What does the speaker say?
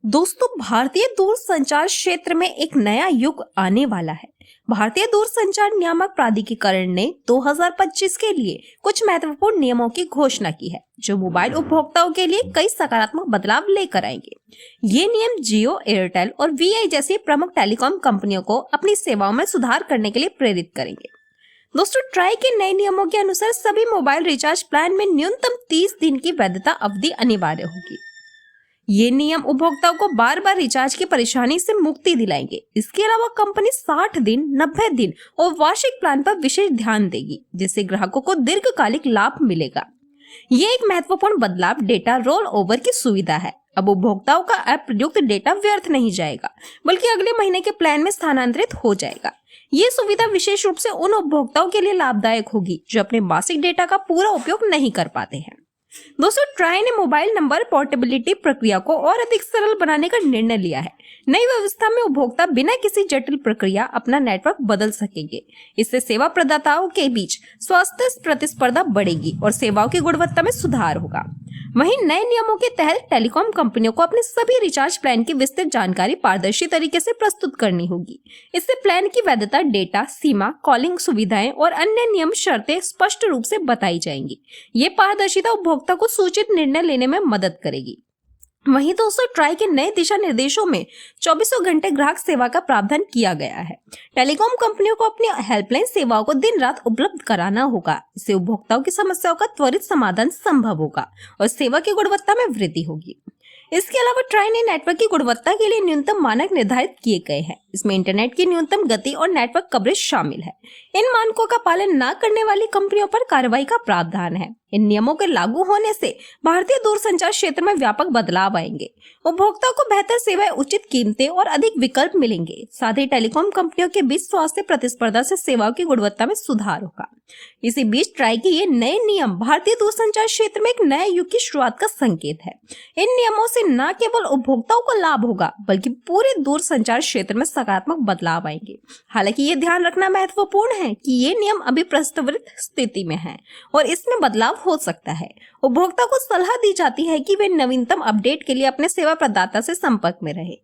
दोस्तों, भारतीय दूरसंचार क्षेत्र में एक नया युग आने वाला है। भारतीय दूरसंचार नियामक प्राधिकरण ने 2025 के लिए कुछ महत्वपूर्ण नियमों की घोषणा की है, जो मोबाइल उपभोक्ताओं के लिए कई सकारात्मक बदलाव लेकर आएंगे। ये नियम जियो, एयरटेल और वीआई जैसी प्रमुख टेलीकॉम कंपनियों को अपनी सेवाओं में सुधार करने के लिए प्रेरित करेंगे। दोस्तों, ट्राई के नए नियमों के अनुसार सभी मोबाइल रिचार्ज प्लान में न्यूनतम 30 दिन की वैधता अवधि अनिवार्य होगी। ये नियम उपभोक्ताओं को बार बार रिचार्ज की परेशानी से मुक्ति दिलाएंगे। इसके अलावा कंपनी 60 दिन, 90 दिन और वार्षिक प्लान पर विशेष ध्यान देगी, जिससे ग्राहकों को दीर्घकालिक लाभ मिलेगा। ये एक महत्वपूर्ण बदलाव डेटा रोल ओवर की सुविधा है। अब उपभोक्ताओं का अप्रयुक्त डेटा व्यर्थ नहीं जाएगा, बल्कि अगले महीने के प्लान में स्थानांतरित हो जाएगा। ये सुविधा विशेष रूप से उन उपभोक्ताओं के लिए लाभदायक होगी जो अपने मासिक डेटा का पूरा उपयोग नहीं कर पाते हैं। दोस्तों, ट्राई ने मोबाइल नंबर पोर्टेबिलिटी प्रक्रिया को और अधिक सरल बनाने का निर्णय लिया है। नई व्यवस्था में उपभोक्ता बिना किसी जटिल प्रक्रिया अपना नेटवर्क बदल सकेंगे। इससे सेवा प्रदाताओं के बीच स्वास्थ्य प्रतिस्पर्धा बढ़ेगी और सेवाओं की गुणवत्ता में सुधार होगा। वहीं नए नियमों के तहत टेलीकॉम कंपनियों को अपने सभी रिचार्ज प्लान की विस्तृत जानकारी पारदर्शी तरीके से प्रस्तुत करनी होगी। इससे प्लान की वैधता, डेटा सीमा, कॉलिंग सुविधाएं और अन्य नियम शर्तें स्पष्ट रूप से बताई जाएंगी। ये पारदर्शिता उपभोक्ता को सूचित निर्णय लेने में मदद करेगी। वहीं दोस्तों, ट्राई के नए दिशा निर्देशों में 24 घंटे ग्राहक सेवा का प्रावधान किया गया है। टेलीकॉम कंपनियों को अपनी हेल्पलाइन सेवाओं को दिन रात उपलब्ध कराना होगा। इससे उपभोक्ताओं की समस्याओं का त्वरित समाधान संभव होगा और सेवा की गुणवत्ता में वृद्धि होगी। इसके अलावा ट्राई ने नेटवर्क की गुणवत्ता के लिए न्यूनतम मानक निर्धारित किए गए हैं। इसमें इंटरनेट की न्यूनतम गति और नेटवर्क कवरेज शामिल है। इन मानकों का पालन न करने वाली कंपनियों पर कार्रवाई का प्रावधान है। इन नियमों के लागू होने से भारतीय दूरसंचार क्षेत्र में व्यापक बदलाव आएंगे। उपभोक्ताओं को बेहतर सेवाएं, उचित कीमतें और अधिक विकल्प मिलेंगे। साथ ही टेलीकॉम कंपनियों के बीच स्वास्थ्य प्रतिस्पर्धा से सेवाओं की गुणवत्ता में सुधार होगा। इसी बीच ट्राई के ये नए नियम भारतीय दूरसंचार क्षेत्र में एक नए युग की शुरुआत का संकेत है। इन नियमों से न केवल उपभोक्ताओं को लाभ होगा, बल्कि पूरे दूरसंचार क्षेत्र में सकारात्मक बदलाव आएंगे। हालांकि ये ध्यान रखना महत्वपूर्ण है कि ये नियम अभी प्रस्तावित स्थिति में है और इसमें बदलाव हो सकता है। उपभोक्ता को सलाह दी जाती है कि वे नवीनतम अपडेट के लिए अपने सेवा प्रदाता से संपर्क में रहें।